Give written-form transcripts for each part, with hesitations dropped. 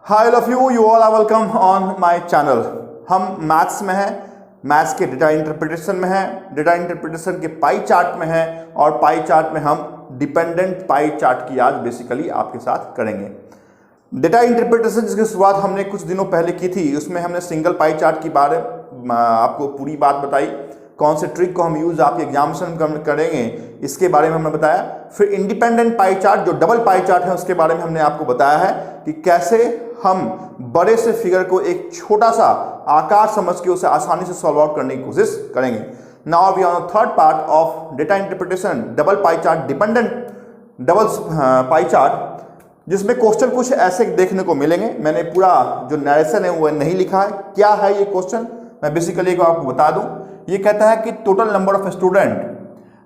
Hi all of you all are welcome on my channel. हम maths में हैं, maths के डेटा इंटरप्रिटेशन में हैं, डेटा इंटरप्रिटेशन के पाई चार्ट में हैं और पाई चार्ट में हम डिपेंडेंट पाई चार्ट की आज बेसिकली आपके साथ करेंगे। डेटा इंटरप्रिटेशन जिसकी शुरुआत हमने कुछ दिनों पहले की थी, उसमें हमने सिंगल पाई चार्ट की बारे आपको पूरी बात बताई, कौन से ट्रिक को हम यूज आपके एग्जामिनेशन करेंगे इसके बारे में हमने बताया। फिर इंडिपेंडेंट पाई चार्ट जो डबल पाई चार्ट है उसके बारे में हमने आपको बताया है कि कैसे हम बड़े से फिगर को एक छोटा सा आकार समझ के उसे आसानी से सॉल्व आउट करने की कोशिश करेंगे। Now we are third part of data interpretation double pie chart dependent double pie chart, जिसमें क्वेश्चन कुछ ऐसे देखने को मिलेंगे। मैंने पूरा जो नरेशन है वो नहीं लिखा है। क्या है ये क्वेश्चन, मैं बेसिकली आपको बता दूं। ये कहता है कि टोटल नंबर ऑफ स्टूडेंट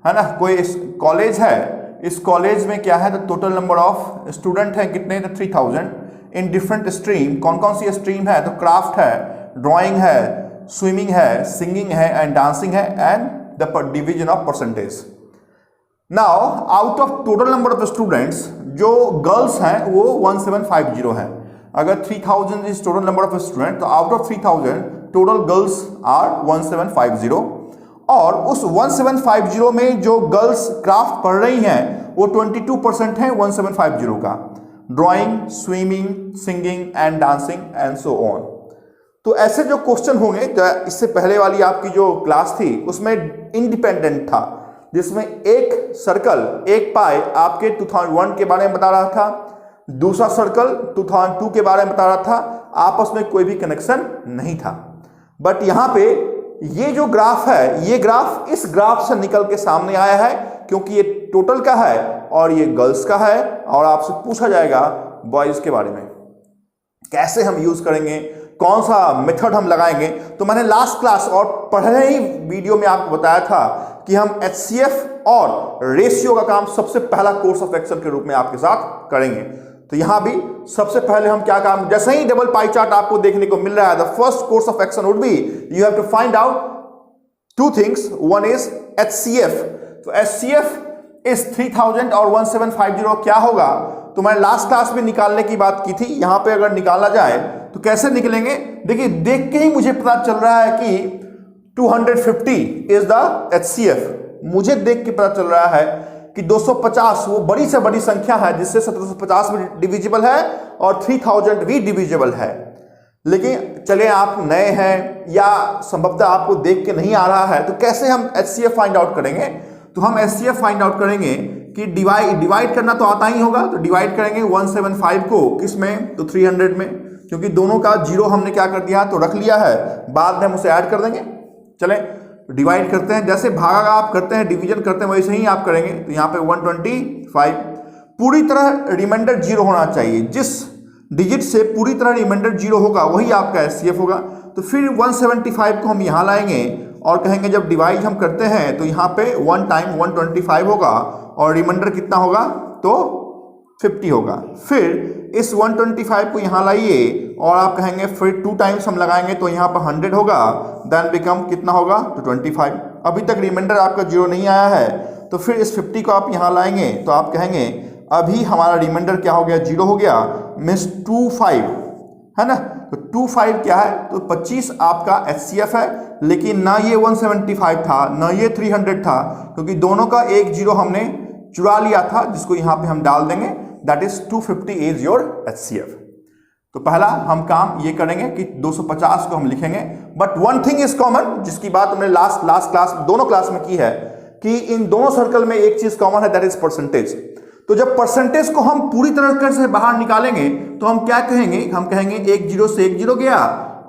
है ना, कोई कॉलेज है, इस कॉलेज में क्या है तो टोटल नंबर ऑफ स्टूडेंट है कितने, तो 3000 इन डिफरेंट स्ट्रीम। कौन कौन सी स्ट्रीम है, तो क्राफ्ट है, ड्राइंग है, स्विमिंग है, सिंगिंग है एंड डांसिंग है and the division of percentage. Now out of total number of students जो गर्ल्स हैं वो 1750 है। अगर 3000 is total number of student तो out of 3000 total girls are 1750 और उस 1750 में जो गर्ल्स क्राफ्ट पढ़ रही हैं वो 22% है 1750 का, drawing, swimming, singing and dancing and so on. तो ऐसे जो क्वेश्चन होंगे, तो इससे पहले वाली आपकी जो क्लास थी उसमें इंडिपेंडेंट था, जिसमें एक सर्कल एक पाई आपके 2001 के बारे में बता रहा था, दूसरा सर्कल 2002 के बारे में बता रहा था, आपस में कोई भी कनेक्शन नहीं था। बट यहां पे ये जो ग्राफ है, ये ग्राफ इस ग्राफ से निकल के सामने आया है क्योंकि ये टोटल का है और ये गर्ल्स का है और आपसे पूछा जाएगा बॉयज के बारे में। कैसे हम यूज करेंगे, कौन सा मेथड हम लगाएंगे, तो मैंने लास्ट क्लास और पहले ही वीडियो में आपको बताया था कि हम HCF और रेशियो का काम सबसे पहला कोर्स ऑफ एक्शन के रूप में आपके साथ करेंगे। तो यहां भी सबसे पहले हम क्या काम, जैसे ही डबल पाई चार्ट आपको देखने को मिल रहा है, the first course of action would be you have to find out two things. One is HCF। तो HCF इज 3000 और 1750 क्या होगा, तो मैंने लास्ट क्लास में निकालने की बात की थी। यहां पे अगर निकाला जाए तो कैसे निकलेंगे, देखिए देख के ही मुझे पता चल रहा है कि 250 इज द HCF। मुझे देख के पता चल रहा है कि 250 वो बड़ी से बड़ी संख्या है जिससे 1750 भी डिविजिबल है और 3000 भी डिविजिबल है। लेकिन चले आप नए हैं या संभवतः आपको देख के नहीं आ रहा है, तो कैसे हम HCF फाइंड आउट करेंगे, तो हम HCF फाइंड आउट करेंगे कि डिवाइड करना तो आता ही होगा। तो डिवाइड करेंगे 175 को किस में, तो 300 में, क्योंकि दोनों का जीरो हमने क्या कर दिया तो रख लिया है, बाद में हम उसे ऐड कर देंगे। चलें डिवाइड करते हैं, जैसे भागा आप करते हैं डिवीजन करते हैं वैसे ही आप करेंगे। तो यहाँ पे 125 पूरी तरह रिमाइंडर जीरो होना चाहिए, जिस डिजिट से पूरी तरह रिमाइंडर जीरो होगा वही आपका HCF होगा। तो फिर 175 को हम यहाँ लाएंगे और कहेंगे जब डिवाइड हम करते हैं तो यहाँ पे 1 टाइम 125 होगा और रिमाइंडर कितना होगा तो 50 होगा। फिर इस 125 को यहाँ लाइए और आप कहेंगे फिर 2 टाइम्स हम लगाएंगे तो यहाँ पर 100 होगा, देन बिकम कितना होगा तो 25। अभी तक रिमाइंडर आपका जीरो नहीं आया है, तो फिर इस 50 को आप यहाँ लाएंगे तो आप कहेंगे अभी हमारा रिमाइंडर क्या हो गया, जीरो हो गया, मीन्स 25 है ना। तो 25 क्या है, तो 25 आपका HCF है। लेकिन ना ये 175 था ना ये 300 था, क्योंकि दोनों का एक जीरो हमने चुरा लिया था, जिसको यहाँ पे हम डाल देंगे, that is 250 is your HCF। तो पहला हम काम ये करेंगे कि 250 को हम लिखेंगे। But one thing is common, जिसकी बात हमने लास्ट क्लास दोनों क्लास में की है, कि इन दोनों सर्कल में एक चीज कॉमन है, दैट इज परसेंटेज। तो जब परसेंटेज को हम पूरी तरह से बाहर निकालेंगे तो हम क्या कहेंगे, हम कहेंगे एक जीरो से एक जीरो गया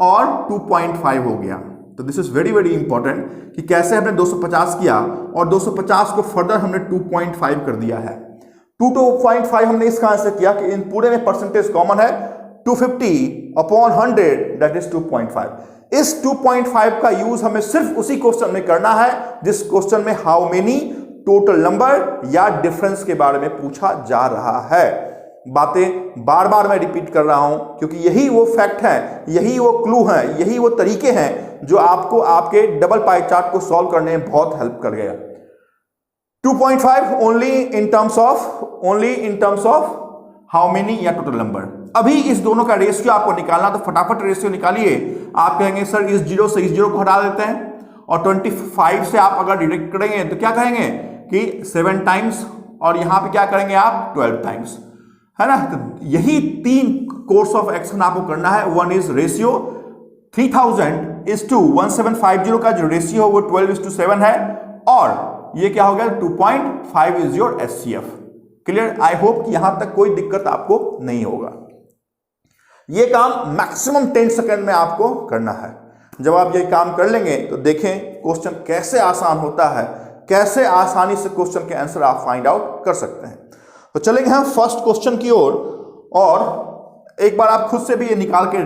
और 2.5 हो गया। तो this is very very important कि कैसे हमने 250 किया और 250 को फर्दर हमने 2.5 कर दिया है। 2.5 हमने इस कारण से किया कि इन पूरे में परसेंटेज कॉमन है, 250 अपॉन 100 दैट इज 2.5। इस 2.5 का यूज हमें सिर्फ उसी क्वेश्चन में करना है जिस क्वेश्चन में हाउ मेनी टोटल नंबर या डिफरेंस के बारे में पूछा जा रहा है। बातें बार बार मैं रिपीट कर रहा हूं क्योंकि यही वो फैक्ट है, यही वो क्लू है, यही वो तरीके हैं जो आपको आपके डबल पाई चार्ट को सॉल्व करने में बहुत हेल्प कर गया। 2.5 only in terms of how many या टोटल नंबर। अभी इस दोनों का रेशियो आपको निकालना, तो फटाफट रेशियो निकालिए। आप कहेंगे सर इस जीरो से इस जीरो को हटा देते हैं, और 25 से आप अगर डिडक्ट करेंगे तो क्या कहेंगे कि 7 टाइम्स, और यहां पे क्या करेंगे आप 12 टाइम्स, है ना। तो यही 3 कोर्स ऑफ एक्शन आपको करना है। One is ratio 3000 is to 1750 का जो रेशियो है वो 12:7 है, और ये क्या हो गया 2.5 is your HCF। Clear? I hope कि यहां तक कोई दिक्कत आपको नहीं होगा। ये काम मैक्सिमम 10 सेकंड में आपको करना है। जब आप ये काम कर लेंगे तो देखें क्वेश्चन कैसे आसान होता है, कैसे आसानी से क्वेश्चन के आंसर आप फाइंड आउट कर सकते हैं। तो चलेंगे हम फर्स्ट क्वेश्चन की ओर, और एक बार आप खुद से भी ये निकाल के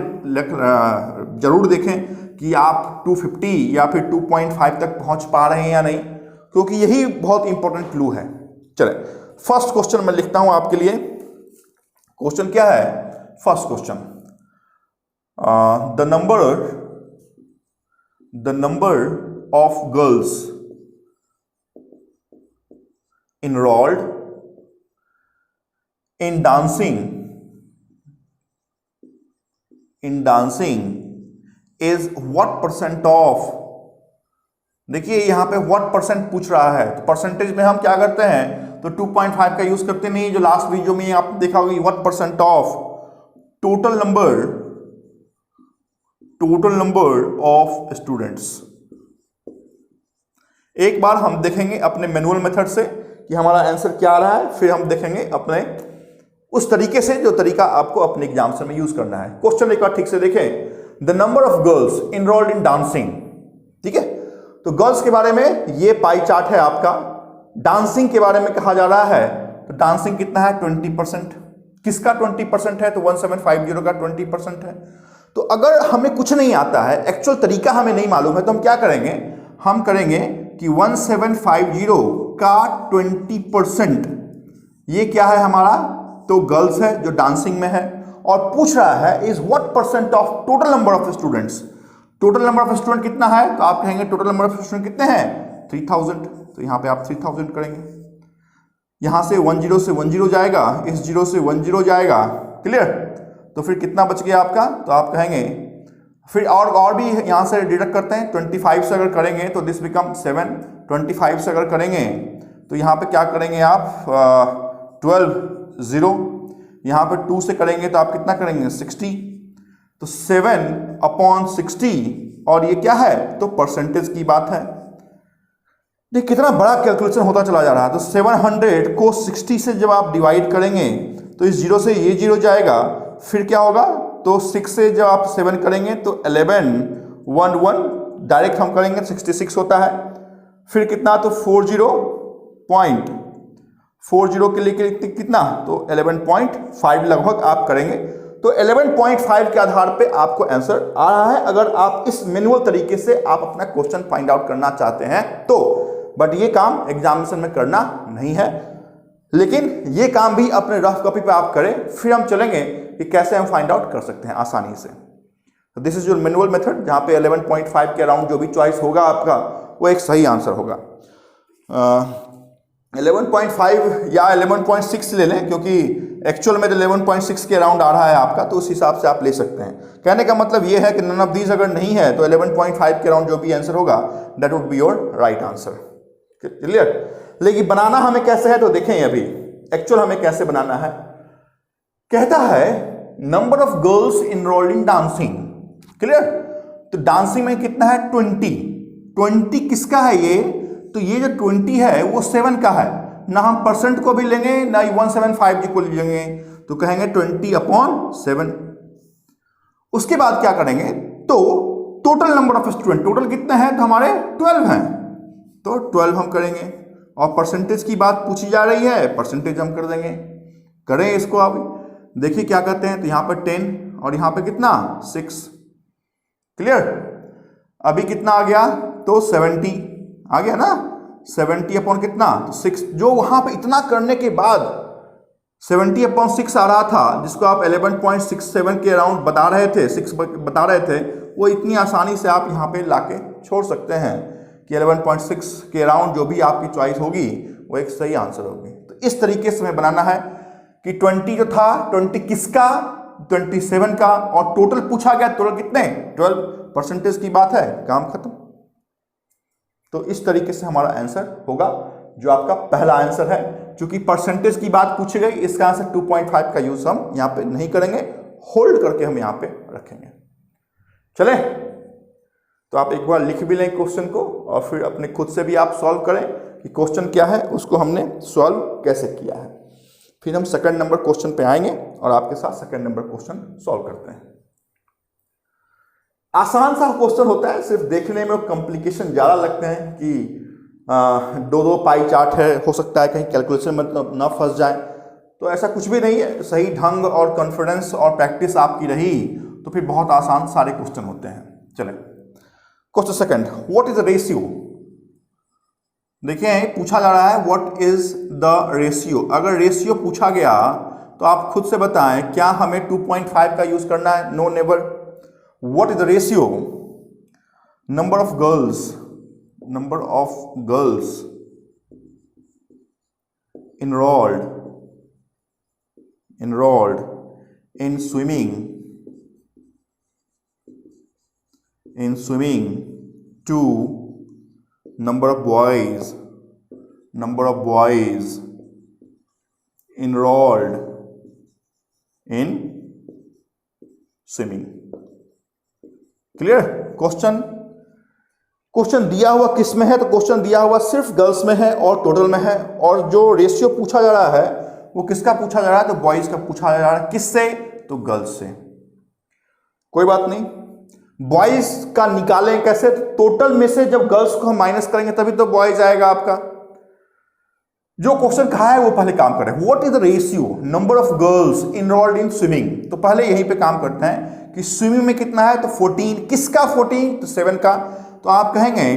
जरूर देखें कि आप 250 या फिर 2.5 तक पहुंच पा रहे हैं या नहीं, क्योंकि यही बहुत इंपॉर्टेंट क्लू है। चले फर्स्ट क्वेश्चन मैं लिखता हूं आपके लिए। क्वेश्चन क्या है? First question, the number of girls enrolled in dancing is what percent of। देखिए यहां पे what परसेंट पूछ रहा है, तो परसेंटेज में हम क्या करते हैं, तो 2.5 का यूज करते नहीं। जो लास्ट वीडियो में आपने देखा होगा what percent of total number of students. एक बार हम देखेंगे अपने मैनुअल मेथड से कि हमारा आंसर क्या आ रहा है, फिर हम देखेंगे अपने उस तरीके से जो तरीका आपको अपने एग्जाम में यूज करना है। क्वेश्चन एक बार ठीक से देखें। The number of girls enrolled in dancing, ठीक है। तो गर्ल्स के बारे में ये पाई चार्ट है आपका। डांसिंग के बारे में कहा जा रहा है, तो डांसिंग कितना है 20%। किसका 20% है? तो 1750 का 20% है। तो अगर हमें कुछ नहीं आता है, एक्चुअल तरीका हमें नहीं मालूम है, तो हम क्या करेंगे, हम करेंगे कि 1750 का 20% ये क्या है हमारा, तो गर्ल्स है जो डांसिंग में है, और पूछ रहा है is what percent of total number of students. Total number of student कितना है, तो आप कहेंगे टोटल नंबर ऑफ स्टूडेंट कितने हैं 3000। तो यहां पे आप 3000 करेंगे, यहां से 10 से 10 जाएगा, इस 0 से 10 जाएगा। क्लियर? तो फिर कितना बच गया आपका, तो आप कहेंगे फिर और भी यहां से डिडक्ट करते हैं। 25 से अगर करेंगे तो दिस बिकम 7। 25 से अगर करेंगे तो यहां पे क्या करेंगे आप 12 0। यहां पे 2 से करेंगे तो आप कितना करेंगे 60। तो 7/60, और ये क्या है, तो परसेंटेज की बात है। देखिए कितना बड़ा कैलकुलेशन होता चला जा रहा है। तो 700 को 60 से जब आप डिवाइड करेंगे तो इस 0 से ये 0 जाएगा, फिर क्या होगा, तो 6 से जब आप 7 करेंगे तो 11 डायरेक्ट हम करेंगे 66 होता है। फिर कितना, तो 40 के लिए कितना, तो 11.5 लगभग आप करेंगे। तो 11.5 के आधार पे आपको आंसर आ रहा है, अगर आप इस मैनुअल तरीके से आप अपना क्वेश्चन फाइंड आउट करना चाहते हैं तो। बट ये काम एग्जामिनेशन में करना नहीं है, लेकिन ये काम भी अपने रफ कॉपी पे आप करें। फिर हम चलेंगे कि कैसे हम फाइंड आउट कर सकते हैं आसानी से। तो this is your manual method, जहां पे 11.5 के अराउंड जो भी चॉइस होगा आपका वो एक सही आंसर होगा। 11.5 या 11.6 ले लें, क्योंकि एक्चुअल में 11.6 के अराउंड आ रहा है आपका, तो उस हिसाब से आप ले सकते हैं। कहने का मतलब ये है कि नन ऑफ दीज अगर नहीं है तो 11.5 के अराउंड जो भी आंसर होगा that would be your right answer. Clear? लेकिन बनाना हमें कैसे है, तो देखें अभी एक्चुअल हमें कैसे बनाना है। कहता है number of girls enrolled in dancing. Clear? तो डांसिंग में कितना है 20 किसका है ये, तो ये जो 20 है वो 7 का है। ना हम परसेंट को भी लेंगे ना ही 175 को लेंगे, तो कहेंगे 20/7। उसके बाद क्या करेंगे, तो total number of student, total कितने हैं, तो हमारे 12 हैं, तो 12 हम करेंगे। और परसेंटेज की बात पूछी जा रही है, परसेंटेज हम कर देंगे। करें इसको आप, देखिए क्या करते हैं, तो यहाँ पर 10 और यहाँ पे कितना 6। क्लियर? अभी कितना आ गया, तो 70 आ गया ना, 70 कितना, तो 6। जो वहां पे इतना करने के बाद 70/6 आ रहा था, जिसको आप 11.67 के अराउंड बता रहे थे, 6 बता रहे थे, वो इतनी आसानी से आप यहाँ पे लाके छोड़ सकते हैं कि 11.6 के अराउंड जो भी आपकी चॉइस होगी वो एक सही आंसर होगी। तो इस तरीके से हमें बनाना है। कि 20 जो था 20 किसका, 27 का, और टोटल पूछा गया, टोटल कितने 12% की बात है, काम खत्म। तो इस तरीके से हमारा आंसर होगा, जो आपका पहला आंसर है। क्योंकि परसेंटेज की बात पूछी गई, इसका आंसर 2.5 का यूज हम यहां पे नहीं करेंगे, होल्ड करके हम यहां पे रखेंगे। चले, तो आप एक बार लिख भी लें क्वेश्चन को और फिर अपने खुद से भी आप सॉल्व करें कि क्वेश्चन क्या है, उसको हमने सॉल्व कैसे किया है। फिर हम सेकंड नंबर क्वेश्चन पे आएंगे और आपके साथ सेकंड नंबर क्वेश्चन सॉल्व करते हैं। आसान सा क्वेश्चन होता है, सिर्फ देखने में कॉम्प्लिकेशन ज्यादा लगते हैं कि दो पाई चार्ट है, हो सकता है कहीं कैलकुलेशन में ना फंस जाए। तो ऐसा कुछ भी नहीं है, सही ढंग और कॉन्फिडेंस और प्रैक्टिस आपकी रही तो फिर बहुत आसान सारे क्वेश्चन होते हैं। चलें, question second, what is the ratio. देखिए पूछा जा रहा है व्हाट इज द रेशियो। अगर रेशियो पूछा गया तो आप खुद से बताएं, क्या हमें 2.5 का यूज करना है? No, never. What is the ratio, number of girls enrolled in swimming to number of boys enrolled in swimming। Clear? Question दिया हुआ किस में है? तो क्वेश्चन दिया हुआ सिर्फ गर्ल्स में है और टोटल में है, और जो रेशियो पूछा जा रहा है वो किसका पूछा जा रहा है? तो बॉयज का पूछा जा रहा है। किससे? तो गर्ल्स से। कोई बात नहीं, बॉयज का निकालें कैसे? तो टोटल में से जब गर्ल्स को हम माइनस करेंगे तभी तो बॉयज आएगा आपका। जो क्वेश्चन कहा है वो पहले काम करें। What is the ratio, number of girls enrolled in swimming. तो पहले यहीं पे काम करते हैं कि स्विमिंग में कितना है, तो 14। किसका 14? तो 7 का। तो आप कहेंगे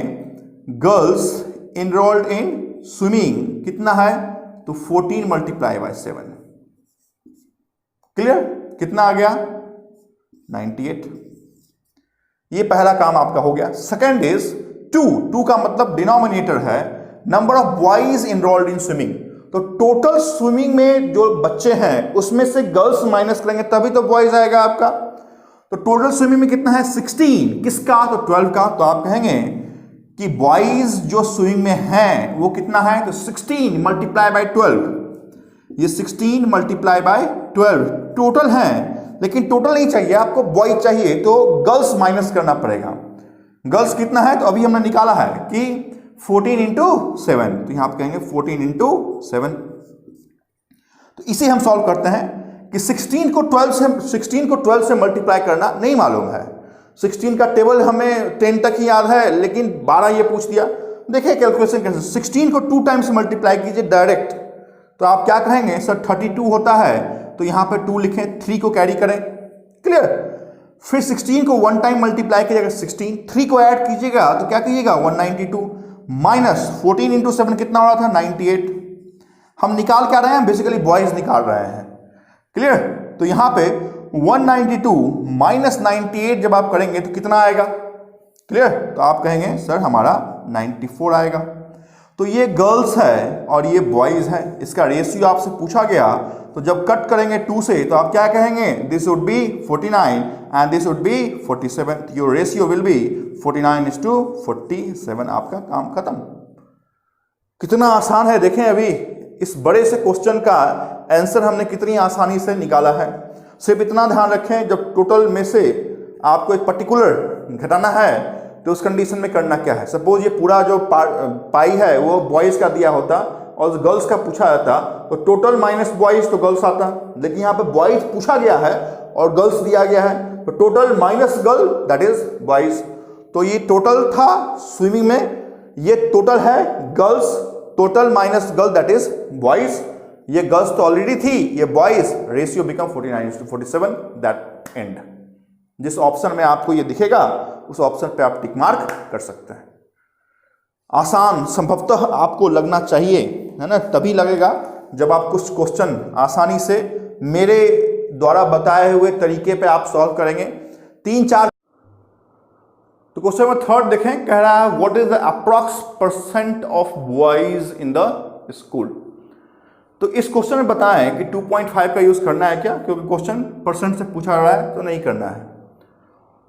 गर्ल्स इनरोल्ड इन स्विमिंग कितना है, तो 14 मल्टीप्लाई बाय 7। क्लियर? कितना आ गया? 98। ये पहला काम आपका हो गया। सेकेंड इज 2 का मतलब डिनोमिनेटर है number of boys enrolled in swimming. तो टोटल स्विमिंग में जो बच्चे हैं उसमें से गर्ल्स माइनस करेंगे तभी तो बॉयज आएगा आपका। तो टोटल स्विमिंग में कितना है? 16। किसका? तो 12 का। तो आप कहेंगे कि बॉयज जो स्विमिंग में हैं वो कितना है, तो 16 मल्टीप्लाई बाय 12। ये 16 मल्टीप्लाई बाय 12 टोटल है, लेकिन टोटल नहीं चाहिए आपको, बॉयज चाहिए, तो गर्ल्स माइनस करना पड़ेगा। गर्ल्स कितना है? तो अभी हमने निकाला है कि 14 इंटू 7। तो यहां आप कहेंगे 14 इंटू 7। तो इसे हम सॉल्व करते हैं कि 16 को 12 से मल्टीप्लाई करना नहीं मालूम है। 16 का टेबल हमें 10 तक ही याद है, लेकिन 12 ये पूछ दिया। देखिए कैलकुलेशन कैसे, 16 को 2 टाइम्स मल्टीप्लाई कीजिए डायरेक्ट। तो आप क्या कहेंगे, सर 32 होता है, तो यहां पे 2 लिखें, 3 को कैरी करें। क्लियर? फिर 16 को 1 टाइम मल्टीप्लाई कीजिएगा 16, 3 को ऐड कीजिएगा तो क्या कीजिएगा 192 माइनस 14 इंटू 7 कितना हो रहा था 98। हम निकाल क्या रहे हैं, बेसिकली बॉयज निकाल रहे हैं। क्लियर? तो यहां पे 192 माइनस 98 जब आप करेंगे तो कितना आएगा? क्लियर? तो आप कहेंगे सर हमारा 94 आएगा। तो ये गर्ल्स है और ये बॉयज है, इसका रेशियो आपसे पूछा गया, तो जब कट करेंगे 2 से तो आप क्या कहेंगे, this would be 49 and this would be 47। Your ratio will be 49:47। आपका काम खत्म। कितना आसान है, देखें अभी इस बड़े से क्वेश्चन का आंसर हमने कितनी आसानी से निकाला है। सिर्फ इतना ध्यान रखें, जब टोटल में से आपको एक पर्टिकुलर घटाना है तो उस कंडीशन में करना क्या है। सपोज ये पूरा जो पाई है वो बॉयज का दिया होता और गर्ल्स का पूछा जाता, तो टोटल माइनस बॉयज तो गर्ल्स आता, लेकिन यहाँ पे बॉयज पूछा गया है और गर्ल्स दिया गया है, तो total minus girl that is boys. तो ये टोटल था स्विमिंग में, ये टोटल है girls, total minus girl that is boys. ये गर्ल्स तो ऑलरेडी थी, ये boys, ratio become 49:47 that and. जिस ऑप्शन में आपको ये दिखेगा उस ऑप्शन पे आप टिक मार्क कर सकते हैं। आसान संभवतः आपको लगना चाहिए, है ना, तभी लगेगा जब आप कुछ क्वेश्चन आसानी से मेरे द्वारा बताए हुए तरीके पे आप सॉल्व करेंगे। 3-4 तो क्वेश्चन नंबर 3 देखें, कह रहा है what is the approx % of boys in the school. तो इस क्वेश्चन में बताएं कि 2.5 का यूज करना है क्या, क्योंकि क्वेश्चन परसेंट से पूछा रहा है तो नहीं करना है।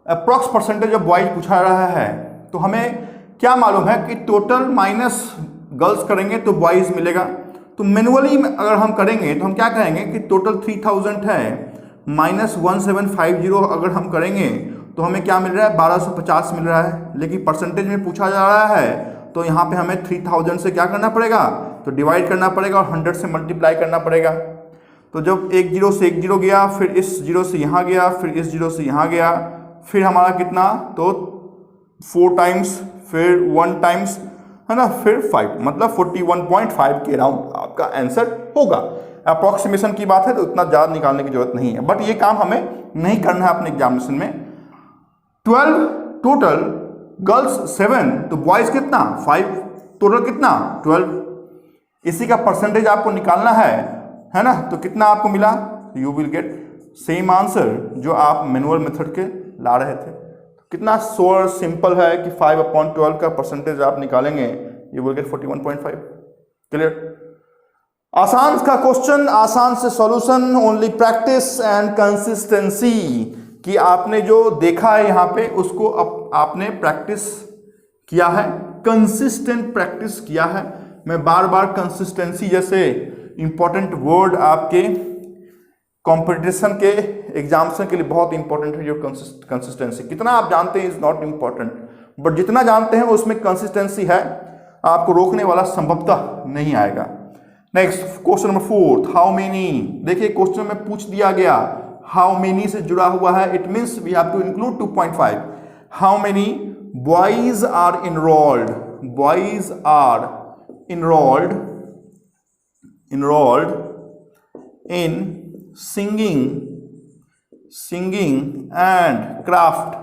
अप्रॉक्स परसेंटेज ऑफ बॉयज पूछा रहा है, तो हमें क्या मालूम है कि टोटल माइनस गर्ल्स करेंगे तो बॉयज मिलेगा। तो मैनुअली अगर हम करेंगे तो हम क्या कहेंगे कि टोटल 3000 है, माइनस 1750 अगर हम करेंगे तो हमें क्या मिल रहा है, 1250 मिल रहा है। लेकिन परसेंटेज में पूछा जा रहा है तो यहाँ पे हमें 3000 से क्या करना पड़ेगा, तो डिवाइड करना पड़ेगा और 100 से मल्टीप्लाई करना पड़ेगा। तो जब एक जीरो से एक जीरो गया, फिर इस जीरो से यहाँ गया, फिर इस जीरो से यहाँ गया, फिर हमारा कितना, तो 4 टाइम्स, फिर 1 टाइम्स, है ना, फिर 5, मतलब 41.5 के अराउंड आपका आंसर होगा। अप्रॉक्सीमेशन की बात है तो इतना ज़्यादा निकालने की जरूरत नहीं है, बट ये काम हमें नहीं करना है अपने एग्जामिनेशन में। 12 टोटल, गर्ल्स 7, तो बॉयज कितना 5, टोटल कितना 12। इसी का परसेंटेज आपको निकालना है ना, तो कितना आपको मिला, you will get same answer जो आप मैनुअल मेथड के ला रहे थे। कितना सोर सिंपल है कि 5/12 का परसेंटेज आप निकालेंगे, यू विल गेट 41.5। क्लियर? आसान का क्वेश्चन, आसान से solution, only practice and consistency, कि आपने जो देखा है यहाँ पे उसको आपने प्रैक्टिस किया है, कंसिस्टेंट प्रैक्टिस किया है। मैं बार बार कंसिस्टेंसी जैसे इंपॉर्टेंट वर्ड आपके कंपटीशन के एग्जाम्सन के लिए बहुत इंपॉर्टेंट है। जो कंसिस्टेंसी कितना आप जानते हैं इज नॉट इंपॉर्टेंट, बट जितना जानते हैं उसमें कंसिस्टेंसी है, आपको रोकने वाला संभवतः नहीं आएगा। Next question number 4, how many. देखिए क्वेश्चन में पूछ दिया गया, हाउ मेनी से जुड़ा हुआ है, it means we have to include 2.5। How many boys are enrolled, boys are enrolled in singing and craft.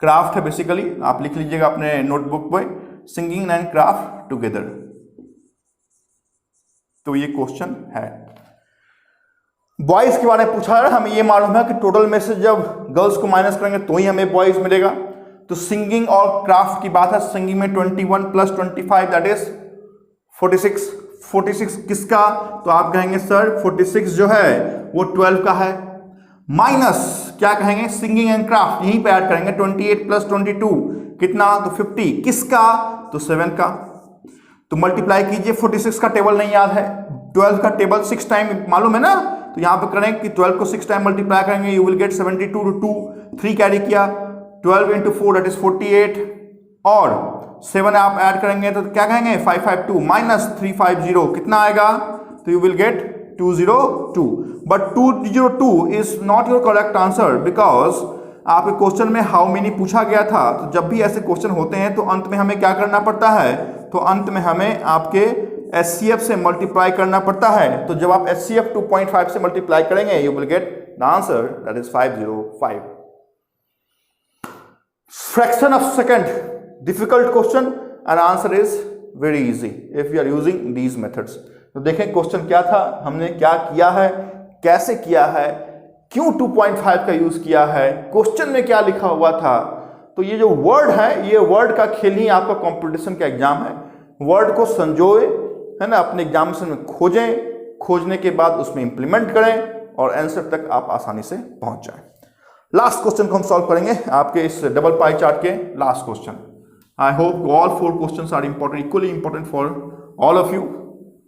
Craft है बेसिकली, आप लिख लीजिएगा अपने नोटबुक पे, सिंगिंग एंड क्राफ्ट टुगेदर। तो ये क्वेश्चन है। बॉयज के बारे में पूछा है, हमें ये मालूम है कि टोटल में से जब गर्ल्स को माइनस करेंगे तो ही हमें बॉयज मिलेगा। तो सिंगिंग और क्राफ्ट की बात है, सिंगिंग में 21 + 25 दैट इज 46। 46 किसका, तो आप कहेंगे सर 46 जो है वो 12 का है, माइनस क्या कहेंगे, सिंगिंग एंड क्राफ्ट, यहीं पे ऐड करेंगे 28 + 22 कितना, तो 50 किसका, तो 7 का। तो मल्टीप्लाई कीजिए, 46 का टेबल नहीं याद है, 12 का टेबल 6 टाइम मालूम है ना, तो यहां पे करें कि 12 को 6 टाइम मल्टीप्लाई करेंगे, यू विल गेट 72 2 3 कैरी किया, 12 × 4 दैट इज 48, और 7 आप ऐड करेंगे तो क्या कहेंगे 552 माइनस 350 कितना आएगा, तो you will gate 202। But 202 is not your correct answer, because आपके क्वेश्चन में हाउ मेनी पूछा गया था। तो जब भी ऐसे क्वेश्चन होते हैं तो अंत में हमें क्या करना पड़ता है, तो अंत में हमें आपके HCF से मल्टीप्लाई करना पड़ता है। तो जब आप HCF 2.5 से मल्टीप्लाई करेंगे you will get the answer that is 505। Fraction of second, difficult question and answer is very easy if you are using these methods. तो देखें क्वेश्चन क्या था, हमने क्या किया है, कैसे किया है, क्यों 2.5 का यूज किया है, क्वेश्चन में क्या लिखा हुआ था। तो ये जो वर्ड है, ये वर्ड का खेल ही आपका कंपटीशन का एग्जाम है। वर्ड को संजोए, है ना, अपने एग्जामिनेशन में खोजें, खोजने के बाद उसमें इंप्लीमेंट करें और आंसर तक आप आसानी से पहुंच जाएं। लास्ट क्वेश्चन को हम सॉल्व करेंगे आपके इस डबल पाई चार्ट के last question. I hope all 4 questions are important, equally important for all of you.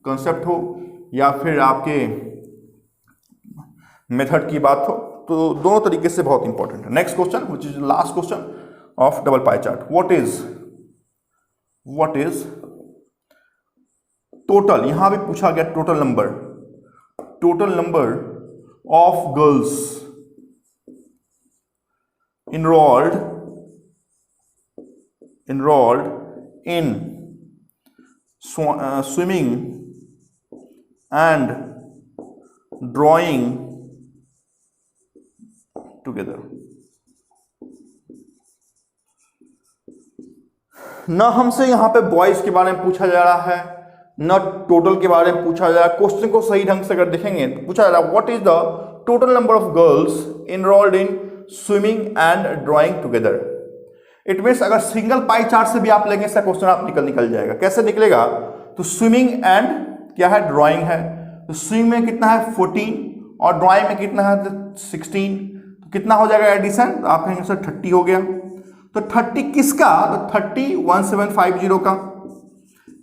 Concept हो या फिर आपके मेथड की बात हो, तो दोनों तरीके से बहुत इंपॉर्टेंट है। Next question which is last question of double pie chart, what is total, यहां भी पूछा गया total number of girls enrolled in swimming and drawing together। न हमसे यहां पे बॉयज के बारे में पूछा जा रहा है, न टोटल के बारे में पूछा जा रहा है। क्वेश्चन को सही ढंग से अगर देखेंगे तो पूछा जा रहा है what is the total number of girls enrolled in swimming and drawing together. It means अगर सिंगल पाई चार्ट से भी आप लेंगे इसका क्वेश्चन आप निकल जाएगा। कैसे निकलेगा, तो स्विमिंग एंड क्या है, ड्राइंग है, तो स्विंग में कितना है 14 और ड्राई में कितना है 16, तो कितना हो जाएगा एडिशन, तो आप कहेंगे सर 30 हो गया। तो 30 किसका, तो 30 1750 का।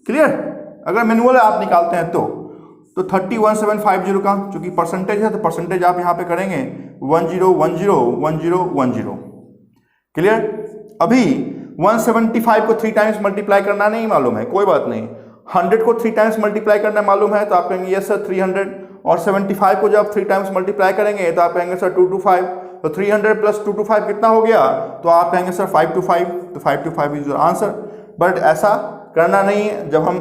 क्लियर, अगर मैनुअल आप निकालते हैं तो 30 1750 का, चूंकि परसेंटेज है तो परसेंटेज आप यहां पे करेंगे 10 10 10 10। क्लियर, अभी 175 को 3 टाइम्स मल्टीप्लाई करना नहीं मालूम है, कोई बात नहीं। 100 को 3 टाइम्स मल्टीप्लाई करना मालूम है, तो आप कहेंगे यस सर 300। और 75 को जब 3 टाइम्स मल्टीप्लाई करेंगे तो आप कहेंगे सर 225। तो 300 प्लस 225 कितना हो गया, तो आप कहेंगे सर 525। तो 525 इज योर आंसर। बट ऐसा करना नहीं है, जब हम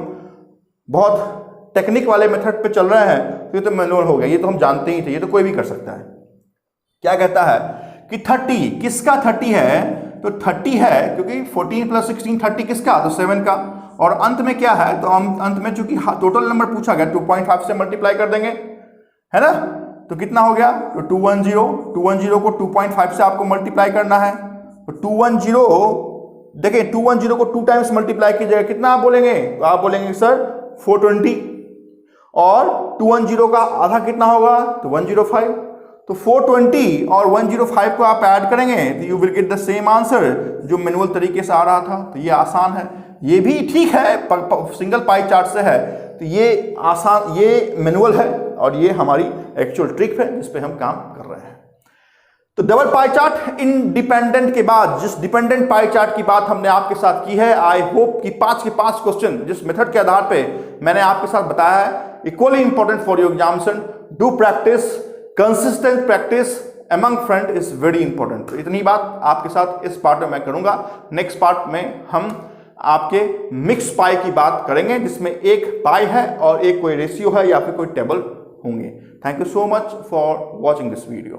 बहुत टेक्निक वाले मेथड पे चल रहे हैं तो ये तो मैनुअल हो गया, ये तो हम जानते ही थे, ये तो कोई भी कर सकता है। क्या कहता है कि 30 किसका 30 है, तो 30 है क्योंकि 14 प्लस 16 30 किसका, तो 7 का। और अंत में क्या है, तो हम अंत में चूंकि टोटल नंबर पूछा गया 2.5 से मल्टीप्लाई कर देंगे, है ना। तो कितना हो गया, तो 210 को 2.5 से आपको मल्टीप्लाई करना है। तो 210 देखिए 210 को 2 टाइम्स मल्टीप्लाई कीजिएगा, कितना आप बोलेंगे, तो आप बोलेंगे सर 420। और 210 का आधा कितना होगा, तो 105। तो 420 और 105 को आप ऐड करेंगे तो you will get the same answer जो मैनुअल तरीके से आ रहा था। तो ये आसान है, ये भी ठीक है, सिंगल पाई चार्ट से है, तो ये आसान, ये मैनुअल है और ये हमारी एक्चुअल ट्रिक है जिस पे हम काम कर रहे हैं। तो डबल पाई चार्ट इंडिपेंडेंट के बाद जिस डिपेंडेंट पाई चार्ट की बात हमने आपके साथ की है, आई होप कि 5 के 5 क्वेश्चन जिस मेथड के आधार पे मैंने आपके साथ बताया है, equally important for your examination. Do practice, consistent practice among friend is very important. तो इतनी बात आपके साथ इस पार्ट में मैं करूंगा। नेक्स्ट पार्ट में हम आपके मिक्स पाई की बात करेंगे जिसमें एक पाई है और एक कोई रेशियो है या फिर कोई टेबल होंगे। Thank you so much for watching this video.